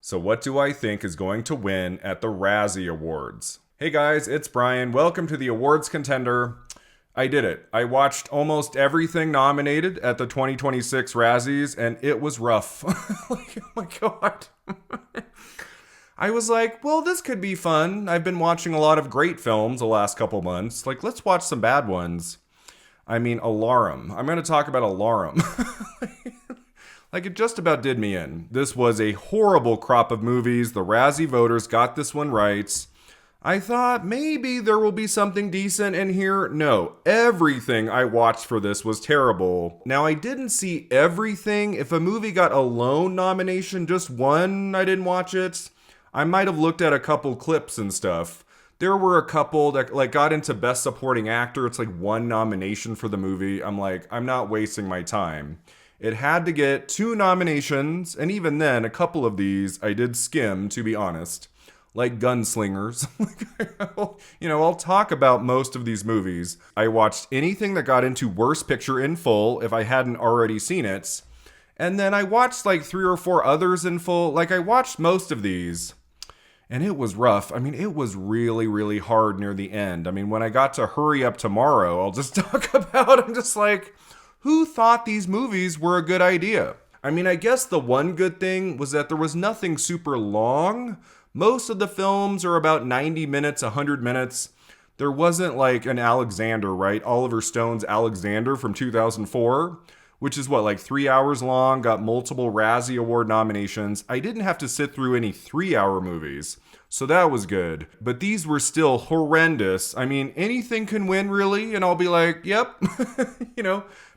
So what do I think is going to win at the Razzie Awards? Hey guys, it's Brian. Welcome to the awards contender. I did it. I watched almost everything nominated at the 2026 Razzies, and it was rough. Like, oh my god. I was like, well, this could be fun. I've been watching a lot of great films the last couple months. Like, let's watch some bad ones. I mean, Alarum. I'm going to talk about Alarum. Like, it just about did me in. This was a horrible crop of movies. The Razzie voters got this one right. I thought maybe there will be something decent in here. No, everything I watched for this was terrible. Now, I didn't see everything. If a movie got a lone nomination, just one, I didn't watch it. I might have looked at a couple clips and stuff. There were a couple that got into Best Supporting Actor. It's like one nomination for the movie. I'm like, I'm not wasting my time. It had to get 2 nominations, and even then, a couple of these I did skim, to be honest. Like Gunslingers. I'll talk about most of these movies. I watched anything that got into Worst Picture in full if I hadn't already seen it. And then I watched like 3 or 4 others in full. Like, I watched most of these. And it was rough. I mean, it was really, really hard near the end. I mean, when I got to Hurry Up Tomorrow, I'll just talk about, I'm just like, who thought these movies were a good idea? I mean, I guess the one good thing was that there was nothing super long. Most of the films are about 90 minutes, 100 minutes. There wasn't like an Alexander, right? Oliver Stone's Alexander from 2004, which is like 3 hours long, got multiple Razzie Award nominations. I didn't have to sit through any 3-hour movies, so that was good. But these were still horrendous. I mean, anything can win, really, and I'll be like, yep,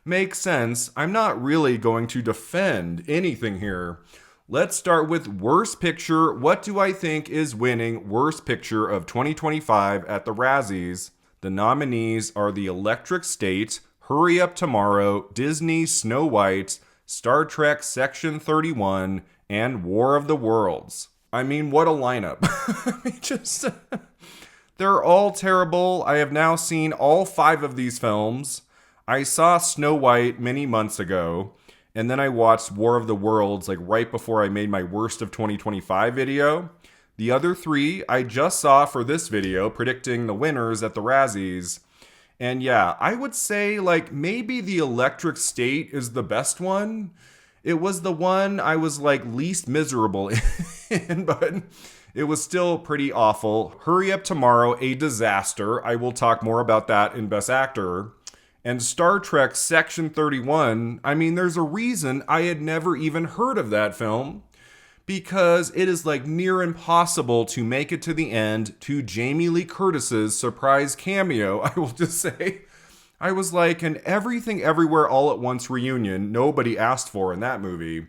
makes sense. I'm not really going to defend anything here. Let's start with Worst Picture. What do I think is winning Worst Picture of 2025 at the Razzies? The nominees are The Electric State, Hurry Up Tomorrow, Disney Snow White, Star Trek Section 31, and War of the Worlds. I mean, what a lineup. They're all terrible. I have now seen all 5 of these films. I saw Snow White many months ago, and then I watched War of the Worlds like right before I made my Worst of 2025 video. The other 3 I just saw for this video, predicting the winners at the Razzies. And yeah, I would say like maybe The Electric State is the best one. It was the one I was like least miserable in, but it was still pretty awful. Hurry Up Tomorrow, a disaster. I will talk more about that in Best Actor. And Star Trek Section 31, I mean, there's a reason I had never even heard of that film, because it is like near impossible to make it to the end to Jamie Lee Curtis's surprise cameo, I will just say. I was like an Everything Everywhere All at Once reunion nobody asked for in that movie.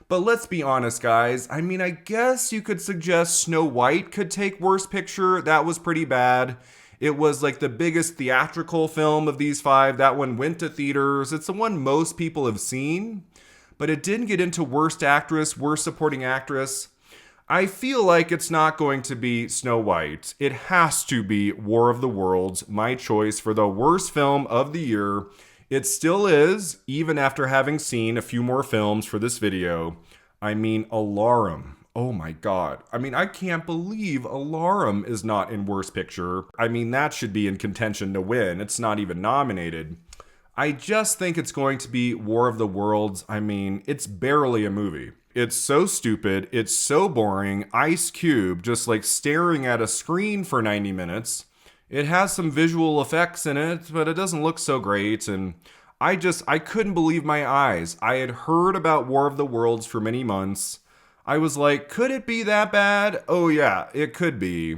But let's be honest, guys. I mean, I guess you could suggest Snow White could take Worst Picture. That was pretty bad. It was like the biggest theatrical film of these 5. That one went to theaters. It's the one most people have seen. But it didn't get into Worst Actress, Worst Supporting Actress. I feel like it's not going to be Snow White. It has to be War of the Worlds, my choice for the worst film of the year. It still is, even after having seen a few more films for this video. I mean, Alarum. Oh my god. I mean, I can't believe Alarum is not in Worst Picture. I mean, that should be in contention to win. It's not even nominated. I just think it's going to be War of the Worlds. I mean, it's barely a movie. It's so stupid. It's so boring. Ice Cube just like staring at a screen for 90 minutes. It has some visual effects in it, but it doesn't look so great. And I couldn't believe my eyes. I had heard about War of the Worlds for many months. I was like, could it be that bad? Oh yeah, it could be.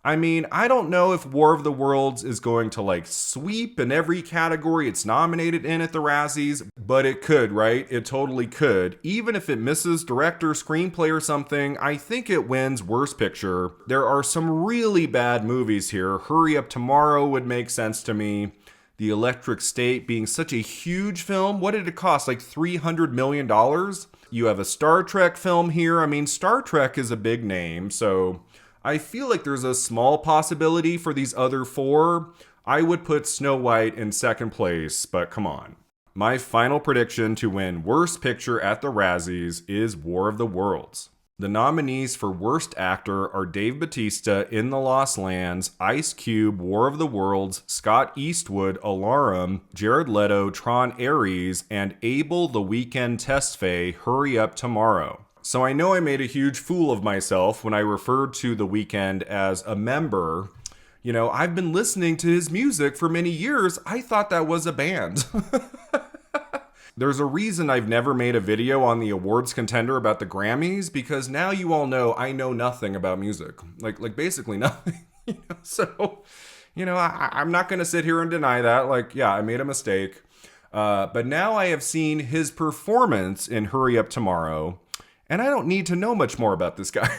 I mean, I don't know if War of the Worlds is going to like sweep in every category it's nominated in at the Razzies, but it could, right? It totally could. Even if it misses director, screenplay or something, I think it wins Worst Picture. There are some really bad movies here. Hurry Up Tomorrow would make sense to me. The Electric State being such a huge film. What did it cost? Like $300 million? You have a Star Trek film here. I mean, Star Trek is a big name, so I feel like there's a small possibility for these other 4. I would put Snow White in second place, but come on. My final prediction to win Worst Picture at the Razzies is War of the Worlds. The nominees for Worst Actor are Dave Bautista, In the Lost Lands, Ice Cube, War of the Worlds, Scott Eastwood, Alarum, Jared Leto, Tron Ares, and Abel the Weekend Tesfaye, Hurry Up Tomorrow. So I know I made a huge fool of myself when I referred to The Weeknd as a member. You know, I've been listening to his music for many years. I thought that was a band. There's a reason I've never made a video on the awards contender about the Grammys, because now you all know I know nothing about music. Like basically nothing. So, I'm not going to sit here and deny that. Like, yeah, I made a mistake. But now I have seen his performance in Hurry Up Tomorrow, and I don't need to know much more about this guy.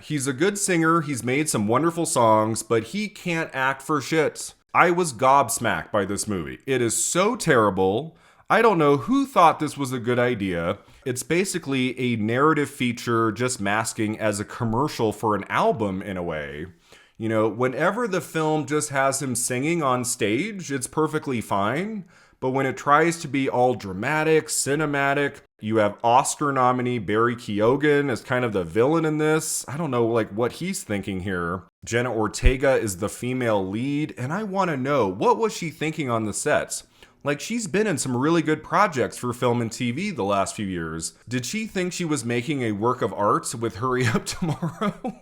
He's a good singer. He's made some wonderful songs, but he can't act for shit. I was gobsmacked by this movie. It is so terrible. I don't know who thought this was a good idea. It's basically a narrative feature just masking as a commercial for an album in a way. Whenever the film just has him singing on stage, it's perfectly fine. But when it tries to be all dramatic, cinematic, you have Oscar nominee Barry Keoghan as kind of the villain in this. I don't know what he's thinking here. Jenna Ortega is the female lead, and I want to know, what was she thinking on the sets? She's been in some really good projects for film and TV the last few years. Did she think she was making a work of art with Hurry Up Tomorrow?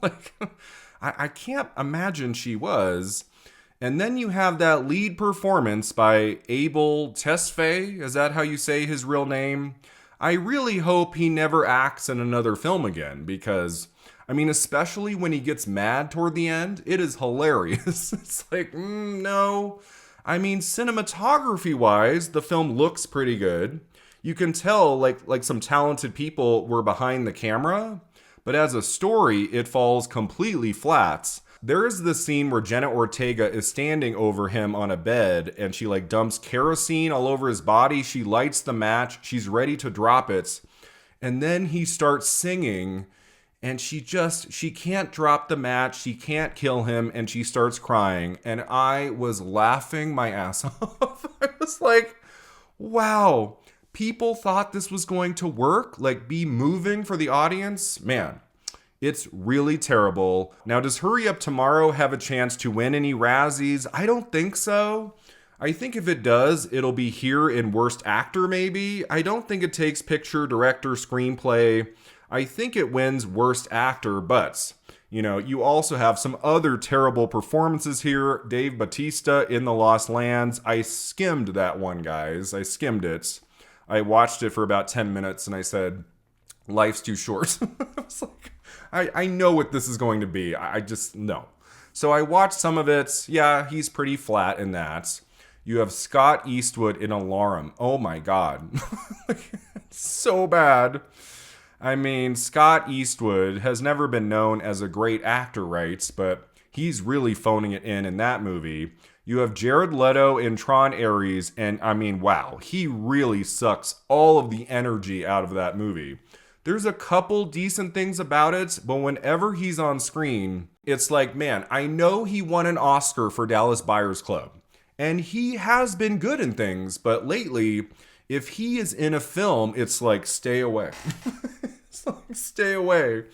I can't imagine she was. And then you have that lead performance by Abel Tesfaye. Is that how you say his real name? I really hope he never acts in another film again, because, especially when he gets mad toward the end, it is hilarious. It's no. Cinematography-wise, the film looks pretty good. You can tell, like some talented people were behind the camera, but as a story, it falls completely flat. There is this scene where Jenna Ortega is standing over him on a bed, and she dumps kerosene all over his body. She lights the match. She's ready to drop it. And then he starts singing, and she can't drop the match. She can't kill him, and she starts crying. And I was laughing my ass off. I was like, wow, people thought this was going to work, be moving for the audience. Man, it's really terrible. Now, does Hurry Up Tomorrow have a chance to win any Razzies? I don't think so. I think if it does, it'll be here in Worst Actor, maybe. I don't think it takes picture, director, screenplay. I think it wins Worst Actor, but, you also have some other terrible performances here. Dave Bautista, In the Lost Lands. I skimmed that one, guys. I skimmed it. I watched it for about 10 minutes, and I said, life's too short. I was I know what this is going to be. I just, no. So I watched some of it. Yeah, he's pretty flat in that. You have Scott Eastwood in Alarum. Oh my God. So bad. Scott Eastwood has never been known as a great actor, right? But he's really phoning it in that movie. You have Jared Leto in Tron Ares, and wow, he really sucks all of the energy out of that movie. There's a couple decent things about it, but whenever he's on screen, it's man, I know he won an Oscar for Dallas Buyers Club, and he has been good in things, but lately, if he is in a film, it's stay away. It's stay away.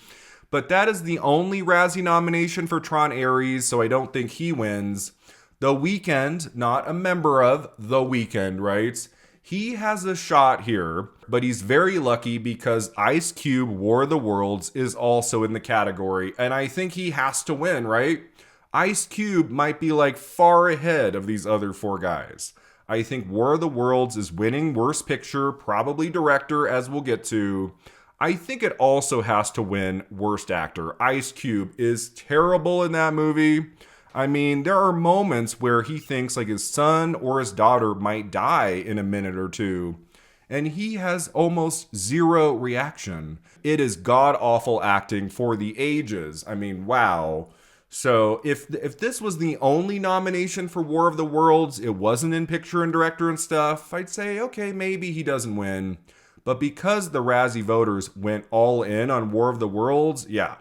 But that is the only Razzie nomination for Tron Ares, so I don't think he wins. The Weeknd, not a member of The Weeknd, right? He has a shot here, but he's very lucky because Ice Cube, War of the Worlds is also in the category, and I think he has to win, right? Ice Cube might be far ahead of these other four guys. I think War of the Worlds is winning Worst Picture, probably Director, as we'll get to. I think it also has to win Worst Actor. Ice Cube is terrible in that movie. There are moments where he thinks his son or his daughter might die in a minute or two, and he has almost zero reaction. It is god-awful acting for the ages. Wow. So if this was the only nomination for War of the Worlds, it wasn't in picture and director and stuff, I'd say, okay, maybe he doesn't win. But because the Razzie voters went all in on War of the Worlds, yeah,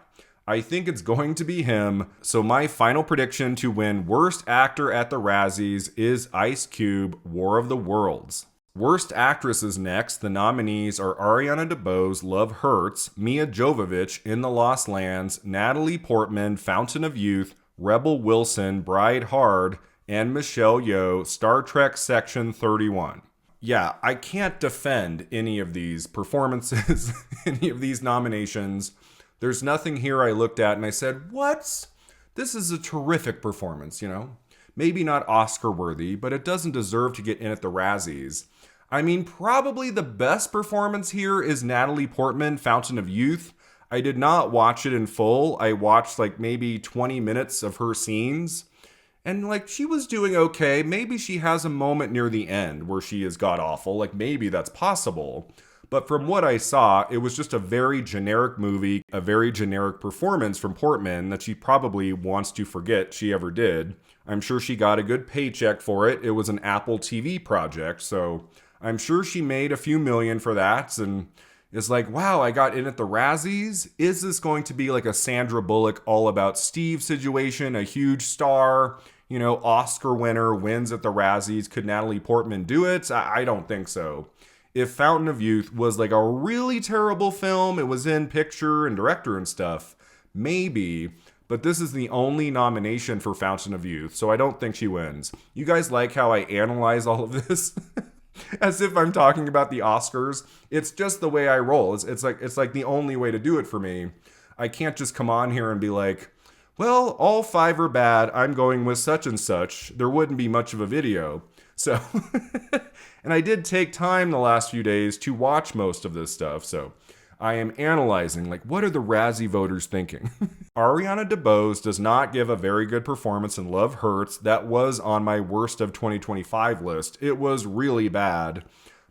I think it's going to be him. So my final prediction to win Worst Actor at the Razzies is Ice Cube, War of the Worlds. Worst Actress is next. The nominees are Ariana DeBose, Love Hurts, Mia Jovovich, In the Lost Lands, Natalie Portman, Fountain of Youth, Rebel Wilson, Bride Hard, and Michelle Yeoh, Star Trek Section 31. Yeah, I can't defend any of these performances, any of these nominations. There's nothing here I looked at and I said, what? This is a terrific performance, you know? Maybe not Oscar worthy, but it doesn't deserve to get in at the Razzies. I mean, probably the best performance here is Natalie Portman, Fountain of Youth. I did not watch it in full. I watched like maybe 20 minutes of her scenes. And like she was doing okay. Maybe she has a moment near the end where she is god awful. Like maybe that's possible. But from what I saw, it was just a very generic movie, a very generic performance from Portman that she probably wants to forget she ever did. I'm sure she got a good paycheck for it. It was an Apple TV project, so I'm sure she made a few million for that and is like, wow, I got in at the Razzies. Is this going to be like a Sandra Bullock All About Steve situation, a huge star, you know, Oscar winner, wins at the Razzies? Could Natalie Portman do it? I don't think so. If Fountain of Youth was like a really terrible film, it was in picture and director and stuff, maybe. But this is the only nomination for Fountain of Youth, so I don't think she wins. You guys like how I analyze all of this? As if I'm talking about the Oscars. It's just the way I roll. It's like the only way to do it for me. I can't just come on here and be like, well, all five are bad. I'm going with such and such. There wouldn't be much of a video. So, and I did take time the last few days to watch most of this stuff. So I am analyzing, like, what are the Razzie voters thinking? Ariana DeBose does not give a very good performance in Love Hurts. That was on my worst of 2025 list. It was really bad.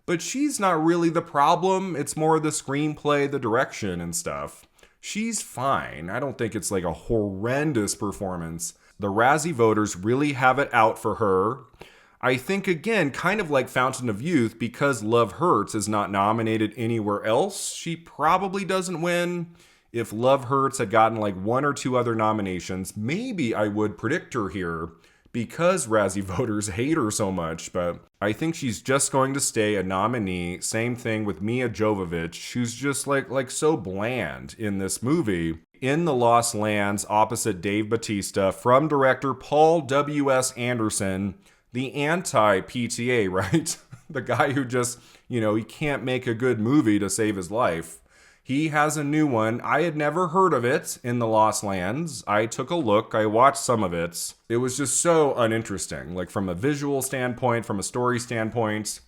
But she's not really the problem. It's more the screenplay, the direction and stuff. She's fine. I don't think it's like a horrendous performance. The Razzie voters really have it out for her. I think, again, kind of like Fountain of Youth, because Love Hurts is not nominated anywhere else, she probably doesn't win. If Love Hurts had gotten like one or two other nominations, maybe I would predict her here because Razzie voters hate her so much, but I think she's just going to stay a nominee. Same thing with Mia Jovovich, who's just like so bland in this movie. In the Lost Lands, opposite Dave Bautista, from director Paul W.S. Anderson, the anti-PTA, right? The guy who just, you know, he can't make a good movie to save his life. He has a new one. I had never heard of it, In the Lost Lands. I took a look. I watched some of it. It was just so uninteresting, like from a visual standpoint, from a story standpoint.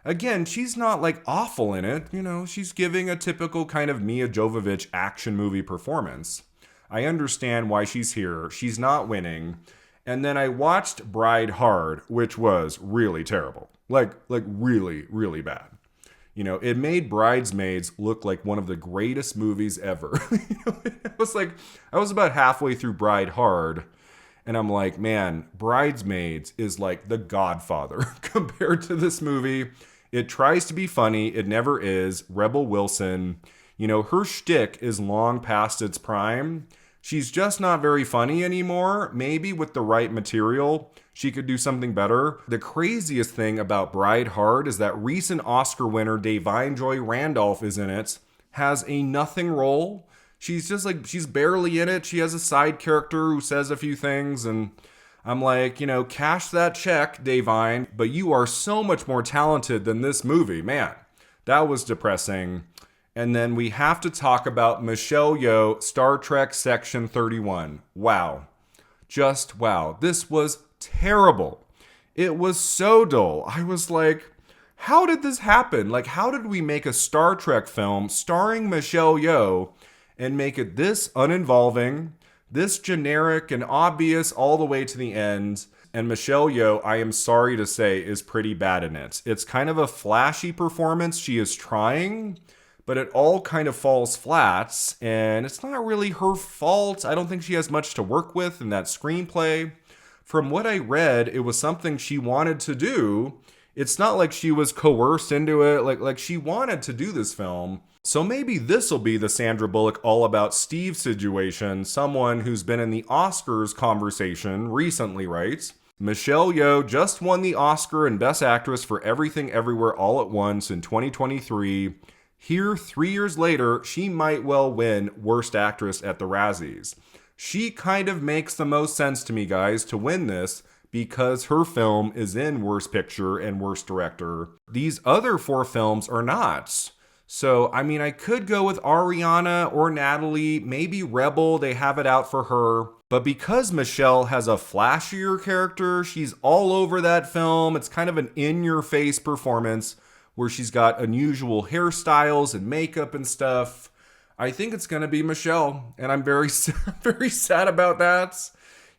Again, she's not like awful in it. You know, she's giving a typical kind of Mia Jovovich action movie performance. I understand why she's here. She's not winning. And then I watched Bride Hard, which was really terrible. Like really, really bad. You know, it made Bridesmaids look like one of the greatest movies ever. I was about halfway through Bride Hard, and I'm like, man, Bridesmaids is like The Godfather compared to this movie. It tries to be funny. It never is. Rebel Wilson, you know, her shtick is long past its prime. She's just not very funny anymore. Maybe with the right material, she could do something better. The craziest thing about Bride Hard is that recent Oscar winner Da'Vine Joy Randolph is in it, has a nothing role. She's just like, she's barely in it. She has a side character who says a few things, and I'm like, you know, cash that check, Da'Vine, but you are so much more talented than this movie. Man, that was depressing. And then we have to talk about Michelle Yeoh, Star Trek Section 31. Wow. Just wow. This was terrible. It was so dull. I was like, how did this happen? Like, how did we make a Star Trek film starring Michelle Yeoh and make it this uninvolving, this generic and obvious all the way to the end? And Michelle Yeoh, I am sorry to say, is pretty bad in it. It's kind of a flashy performance. She is trying, but it all kind of falls flat, and it's not really her fault. I don't think she has much to work with in that screenplay. From what I read, it was something she wanted to do. It's not like she was coerced into it, like she wanted to do this film. So maybe this will be the Sandra Bullock All About Steve situation, someone who's been in the Oscars conversation recently, right? Michelle Yeoh just won the Oscar and Best Actress for Everything Everywhere All at Once in 2023. Here, 3 years later, she might well win Worst Actress at the Razzies. She kind of makes the most sense to me, guys, to win this because her film is in Worst Picture and Worst Director. These other 4 films are not. So, I mean, I could go with Ariana or Natalie, maybe Rebel, they have it out for her. But because Michelle has a flashier character, she's all over that film. It's kind of an in-your-face performance where she's got unusual hairstyles and makeup and stuff. I think it's going to be Michelle, and I'm very, very sad about that.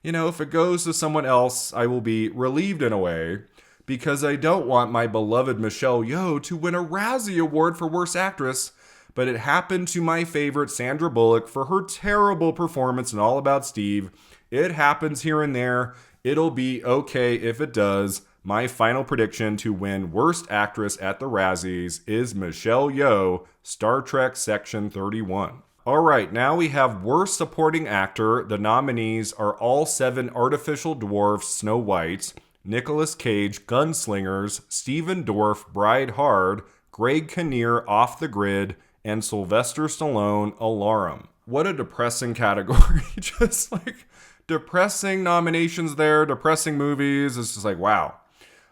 You know, if it goes to someone else, I will be relieved in a way, because I don't want my beloved Michelle Yeoh to win a Razzie Award for Worst Actress, but it happened to my favorite Sandra Bullock for her terrible performance in All About Steve. It happens here and there. It'll be okay if it does. My final prediction to win Worst Actress at the Razzies is Michelle Yeoh, Star Trek Section 31. All right, now we have Worst Supporting Actor. The nominees are all 7 artificial dwarfs, Snow White, Nicolas Cage, Gunslingers, Stephen Dorff, Bride Hard, Greg Kinnear, Off the Grid, and Sylvester Stallone, Alarum. What a depressing category. Just like depressing nominations there, depressing movies. It's just like, wow.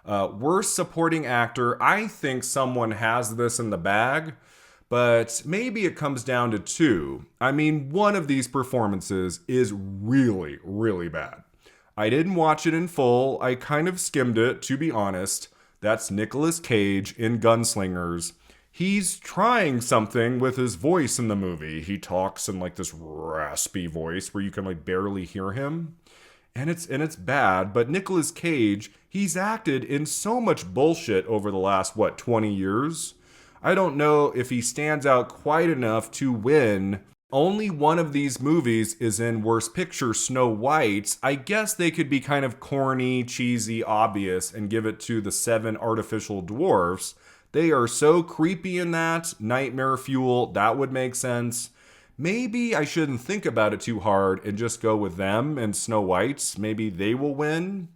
Worst Supporting Actor, I think someone has this in the bag, but maybe it comes down to 2. I mean, one of these performances is really, really bad. I didn't watch it in full. I kind of skimmed it, to be honest. That's Nicolas Cage in Gunslingers. He's trying something with his voice in the movie. He talks in like this raspy voice where you can like barely hear him. And it's bad, but Nicolas Cage, he's acted in so much bullshit over the last 20 years. I don't know if he stands out quite enough to win. Only one of these movies is in Worst Picture, Snow White. I guess they could be kind of corny, cheesy, obvious, and give it to the 7 artificial dwarfs. They are so creepy in that. Nightmare Fuel, that would make sense. Maybe I shouldn't think about it too hard and just go with them and Snow White. Maybe they will win.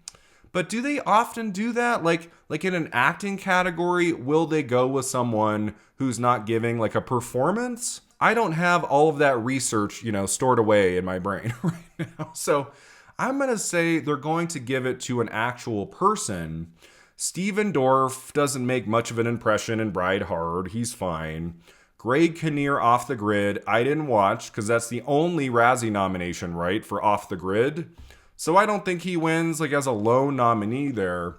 But do they often do that? Like in an acting category, will they go with someone who's not giving like a performance? I don't have all of that research, stored away in my brain right now. So I'm going to say they're going to give it to an actual person. Stephen Dorff doesn't make much of an impression in Bride Hard. He's fine. Greg Kinnear, Off the Grid, I didn't watch because that's the only Razzie nomination, right, for Off the Grid. So I don't think he wins as a lone nominee there.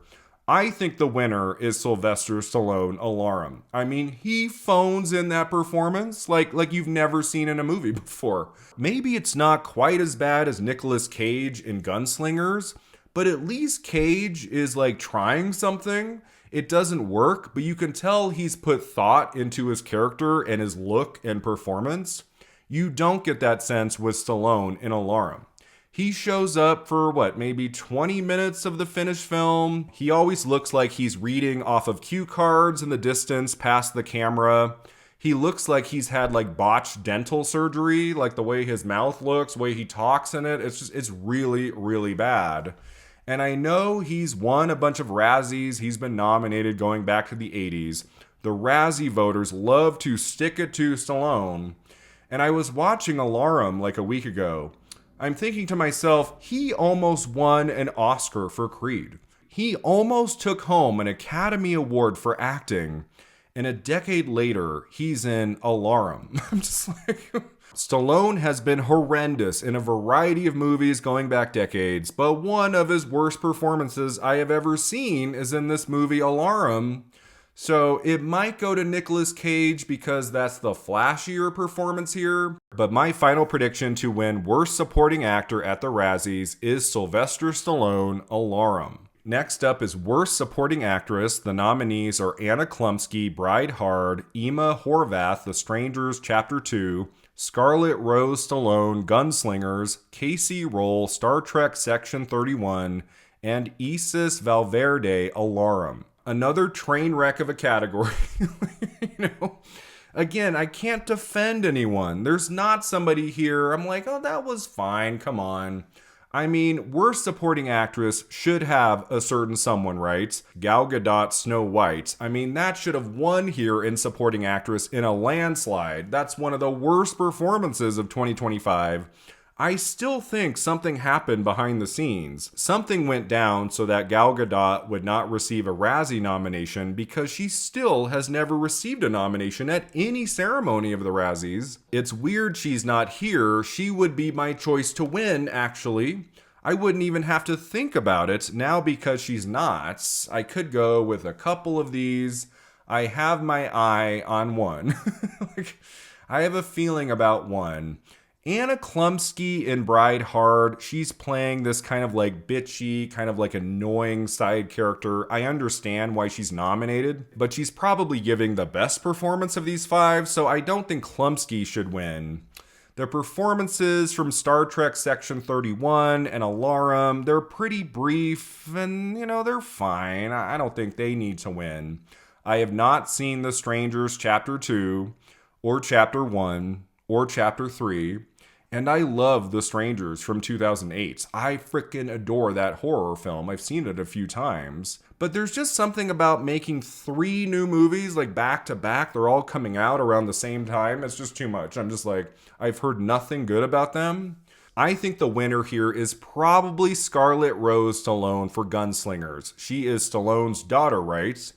I think the winner is Sylvester Stallone, Alarum. I mean, he phones in that performance like you've never seen in a movie before. Maybe it's not quite as bad as Nicolas Cage in Gunslingers, but at least Cage is trying something. It doesn't work, but you can tell he's put thought into his character and his look and performance. You don't get that sense with Stallone in Alarum. He shows up for maybe 20 minutes of the finished film. He always looks like he's reading off of cue cards in the distance past the camera. He looks like he's had botched dental surgery, the way his mouth looks, the way he talks in it. It's really, really bad. And I know he's won a bunch of Razzies. He's been nominated going back to the 80s. The Razzie voters love to stick it to Stallone. And I was watching Alarum a week ago. I'm thinking to myself, he almost won an Oscar for Creed. He almost took home an Academy Award for acting, and a decade later, he's in Alarum. I'm just Stallone has been horrendous in a variety of movies going back decades, but one of his worst performances I have ever seen is in this movie Alarum. So it might go to Nicolas Cage because that's the flashier performance here. But my final prediction to win Worst Supporting Actor at the Razzies is Sylvester Stallone, Alarum. Next up is Worst Supporting Actress. The nominees are Anna Klumsky, Bride Hard, Emma Horvath, The Strangers, Chapter 2, Scarlett Rose Stallone, Gunslingers, Casey Roll, Star Trek Section 31, and Isis Valverde, Alarum. Another train wreck of a category. Again, I can't defend anyone. There's not somebody here I'm oh, that was fine, come on. I mean, worst supporting actress should have a certain someone, right? Gal Gadot, Snow White. I mean, that should have won here in supporting actress in a landslide. That's one of the worst performances of 2025. I still think something happened behind the scenes. Something went down so that Gal Gadot would not receive a Razzie nomination because she still has never received a nomination at any ceremony of the Razzies. It's weird she's not here. She would be my choice to win, actually. I wouldn't even have to think about it now because she's not. I could go with a couple of these. I have my eye on one. I have a feeling about one. Anna Klumsky in Bride Hard, she's playing this kind of like bitchy, kind of like annoying side character. I understand why she's nominated, but she's probably giving the best performance of these five, so I don't think Klumsky should win. The performances from Star Trek Section 31 and Alarum, they're pretty brief and, they're fine. I don't think they need to win. I have not seen The Strangers Chapter 2 or Chapter 1 or Chapter 3. And I love The Strangers from 2008. I freaking adore that horror film. I've seen it a few times. But there's just something about making 3 new movies like back to back. They're all coming out around the same time. It's just too much. I'm just like, I've heard nothing good about them. I think the winner here is probably Scarlett Rose Stallone for Gunslingers. She is Stallone's daughter, right?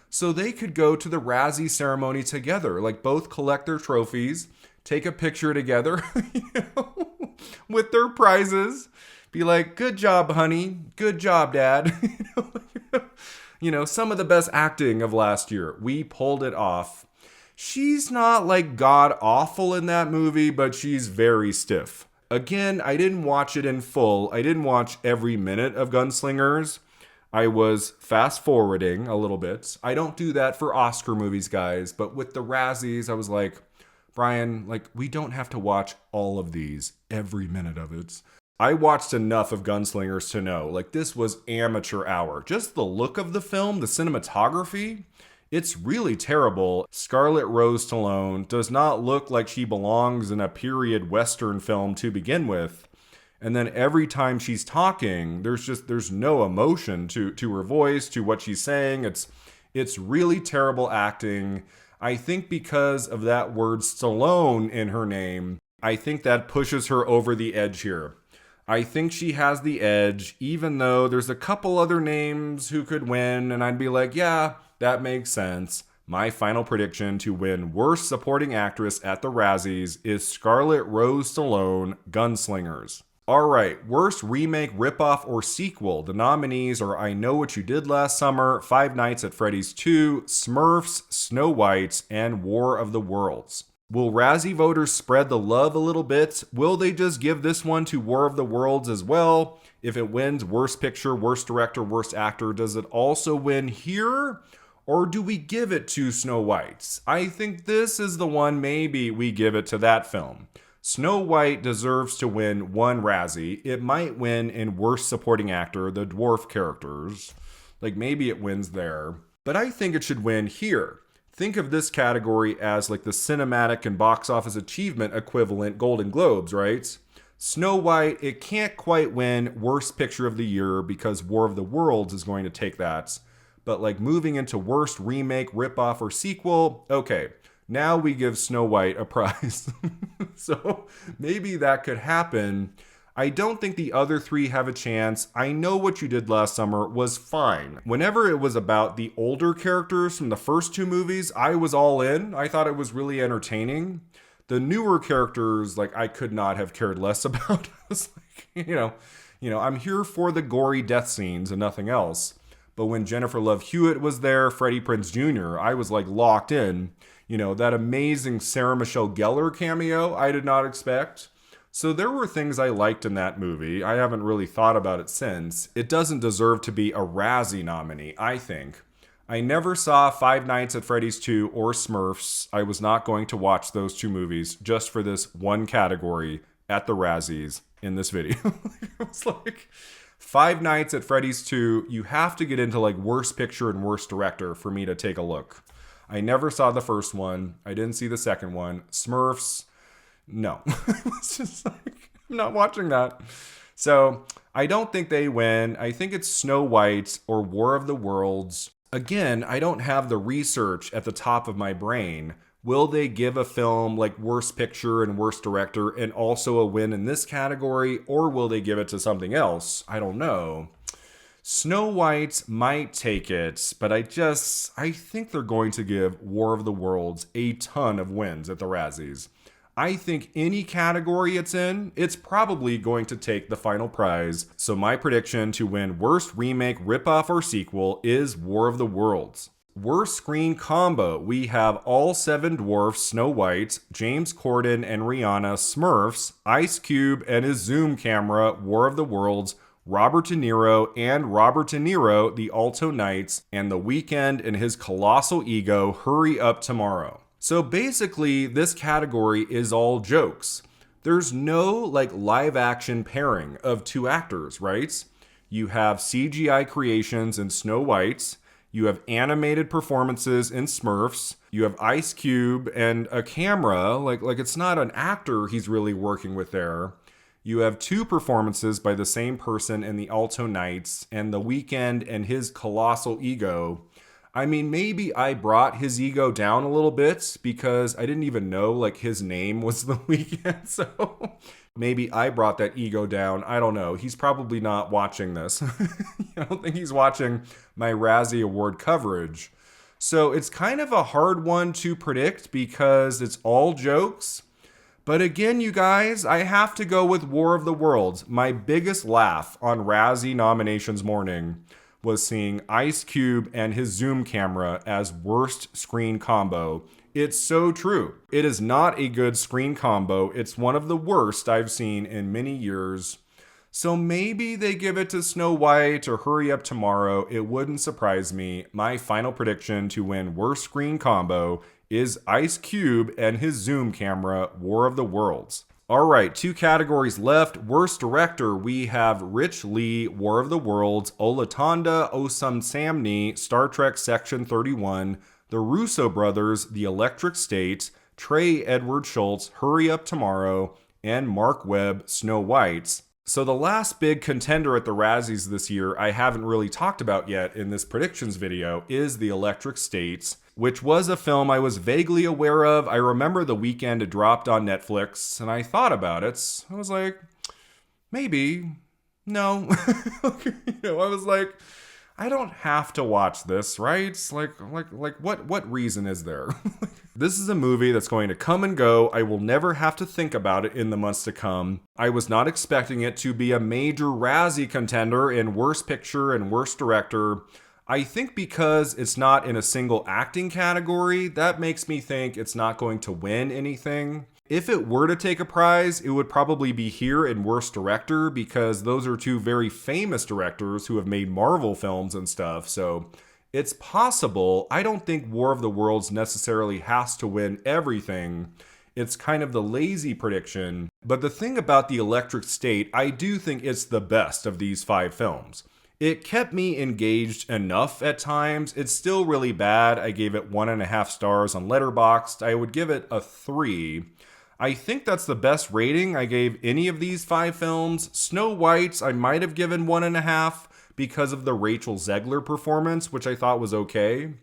So they could go to the Razzie ceremony together, like both collect their trophies, take a picture together, with their prizes. Be like, good job, honey. Good job, dad. Some of the best acting of last year. We pulled it off. She's not like god awful in that movie, but she's very stiff. Again, I didn't watch it in full. I didn't watch every minute of Gunslingers. I was fast forwarding a little bit. I don't do that for Oscar movies, guys. But with the Razzies, I was like, Brian, we don't have to watch all of these, every minute of it. I watched enough of Gunslingers to know, this was amateur hour. Just the look of the film, the cinematography, it's really terrible. Scarlett Rose Stallone does not look like she belongs in a period Western film to begin with. And then every time she's talking, there's no emotion to her voice, to what she's saying. It's really terrible acting. I think because of that word Stallone in her name, I think that pushes her over the edge here. I think she has the edge, even though there's a couple other names who could win, and I'd be like, yeah, that makes sense. My final prediction to win Worst Supporting Actress at the Razzies is Scarlett Rose Stallone, Gunslingers. Alright, worst remake, ripoff, or sequel. The nominees are I Know What You Did Last Summer, Five Nights at Freddy's 2, Smurfs, Snow White, and War of the Worlds. Will Razzie voters spread the love a little bit? Will they just give this one to War of the Worlds as well? If it wins Worst Picture, Worst Director, Worst Actor, does it also win here? Or do we give it to Snow White? I think this is the one maybe we give it to that film. Snow White deserves to win one Razzie. It might win in Worst Supporting Actor, the dwarf characters. Maybe it wins there. But I think it should win here. Think of this category as the cinematic and box office achievement equivalent Golden Globes, right? Snow White, it can't quite win Worst Picture of the Year because War of the Worlds is going to take that. But moving into Worst Remake, Ripoff, or Sequel, okay. Now we give Snow White a prize. So maybe that could happen. I don't think the other 3 have a chance. I Know What You Did Last Summer was fine. Whenever it was about the older characters from the first 2 movies, I was all in. I thought it was really entertaining. The newer characters, I could not have cared less about. It's I'm here for the gory death scenes and nothing else. But when Jennifer Love Hewitt was there, Freddie Prinze Jr., I was locked in. That amazing Sarah Michelle Gellar cameo, I did not expect. So there were things I liked in that movie. I haven't really thought about it since. It doesn't deserve to be a Razzie nominee, I think. I never saw Five Nights at Freddy's 2 or Smurfs. I was not going to watch those 2 movies just for this one category at the Razzies in this video. It was Five Nights at Freddy's 2, you have to get into Worst Picture and Worst Director for me to take a look. I never saw the first one. I didn't see the second one. Smurfs, no. It's just I'm not watching that. So I don't think they win. I think it's Snow White or War of the Worlds. Again, I don't have the research at the top of my brain. Will they give a film like Worst Picture and Worst Director and also a win in this category, or will they give it to something else? I don't know. Snow White might take it, but I think they're going to give War of the Worlds a ton of wins at the Razzies. I think any category it's in, it's probably going to take the final prize. So my prediction to win Worst Remake, Ripoff, or Sequel is War of the Worlds. Worst Screen Combo, we have All Seven Dwarfs, Snow White, James Corden and Rihanna, Smurfs, Ice Cube and his Zoom camera, War of the Worlds, Robert De Niro and Robert De Niro, The Alto Knights, and The Weeknd and his colossal ego, Hurry Up Tomorrow. So basically, this category is all jokes. There's no like live action pairing of two actors, right? You have CGI creations in Snow White, you have animated performances in Smurfs, you have Ice Cube and a camera, like it's not an actor he's really working with there. You have two performances by the same person in The Alto Knights and The Weeknd and his colossal ego. I mean, maybe I brought his ego down a little bit because I didn't even know like his name was The Weeknd. So maybe I brought that ego down. I don't know. He's probably not watching this. I don't think he's watching my Razzie Award coverage. So it's kind of a hard one to predict because it's all jokes. But again, you guys, I have to go with War of the Worlds. My biggest laugh on Razzie nominations morning was seeing Ice Cube and his Zoom camera as worst screen combo. It's so true. It is not a good screen combo. It's one of the worst I've seen in many years. So maybe they give it to Snow White or Hurry Up Tomorrow. It wouldn't surprise me. My final prediction to win worst screen combo is Ice Cube and his Zoom camera, War of the Worlds. All right, two categories left. Worst Director, we have Rich Lee, War of the Worlds, Olatunde Osunsanmi, Star Trek Section 31, the Russo Brothers, The Electric State, Trey Edward Schultz, Hurry Up Tomorrow, and Mark Webb, Snow White. So the last big contender at the Razzies this year I haven't really talked about yet in this predictions video is The Electric State, which was a film I was vaguely aware of. I remember The Weeknd it dropped on Netflix, and I thought about it. I was like, maybe, no. I was like, I don't have to watch this, right? What reason is there? This is a movie that's going to come and go. I will never have to think about it in the months to come. I was not expecting it to be a major Razzie contender in Worst Picture and Worst Director. I think because it's not in a single acting category, that makes me think it's not going to win anything. If it were to take a prize, it would probably be here in Worst Director because those are two very famous directors who have made Marvel films and stuff. So it's possible. I don't think War of the Worlds necessarily has to win everything. It's kind of the lazy prediction. But the thing about The Electric State, I do think it's the best of these 5 films. It kept me engaged enough at times. It's still really bad. I gave it 1.5 stars on Letterboxd. I would give it a 3. I think that's the best rating I gave any of these 5 films. Snow White, I might have given 1.5 because of the Rachel Zegler performance, which I thought was okay.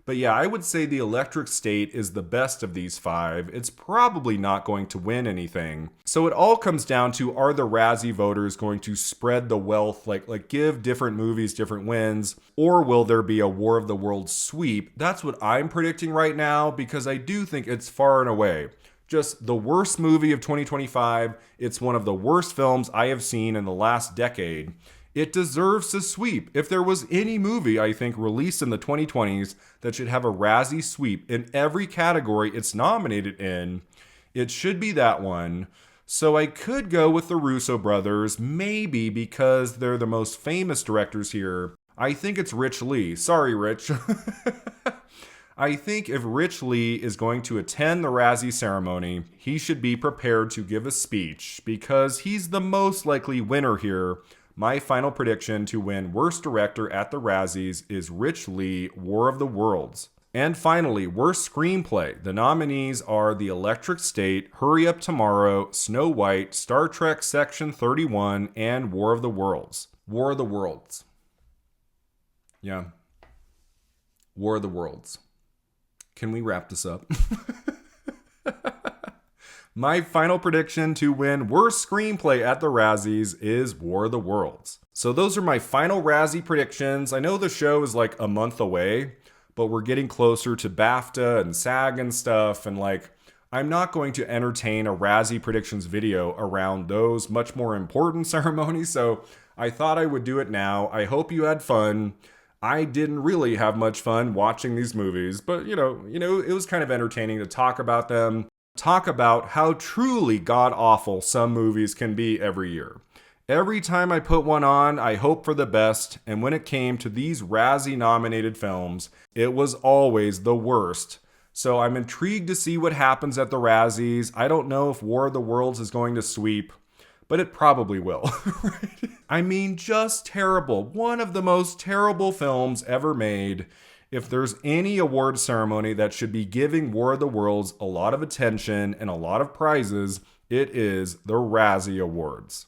But yeah, I would say The Electric State is the best of these 5. It's probably not going to win anything. So it all comes down to, are the Razzie voters going to spread the wealth, like give different movies different wins, or will there be a War of the Worlds sweep? That's what I'm predicting right now because I do think it's far and away just the worst movie of 2025. It's one of the worst films I have seen in the last decade. It deserves to sweep. If there was any movie, I think, released in the 2020s that should have a Razzie sweep in every category it's nominated in, it should be that one. So I could go with the Russo brothers, maybe because they're the most famous directors here. I think it's Rich Lee. Sorry, Rich. I think if Rich Lee is going to attend the Razzie ceremony, he should be prepared to give a speech because he's the most likely winner here. My final prediction to win Worst Director at the Razzies is Rich Lee, War of the Worlds. And finally, worst screenplay. The nominees are The Electric State, Hurry Up Tomorrow, Snow White, Star Trek Section 31, and War of the Worlds. War of the Worlds. Yeah. War of the Worlds. Can we wrap this up? My final prediction to win Worst Screenplay at the Razzies is War of the Worlds. So those are my final Razzie predictions. I know the show is like a month away, but we're getting closer to BAFTA and SAG and stuff. And like, I'm not going to entertain a Razzie predictions video around those much more important ceremonies. So I thought I would do it now. I hope you had fun. I didn't really have much fun watching these movies, but you know, it was kind of entertaining to talk about them. Talk about how truly god-awful some movies can be every year. Every time I put one on, I hope for the best, and when it came to these Razzie-nominated films, it was always the worst. So I'm intrigued to see what happens at the Razzies. I don't know if War of the Worlds is going to sweep, but it probably will. Right? I mean, just terrible. One of the most terrible films ever made. If there's any award ceremony that should be giving War of the Worlds a lot of attention and a lot of prizes, it is the Razzie Awards.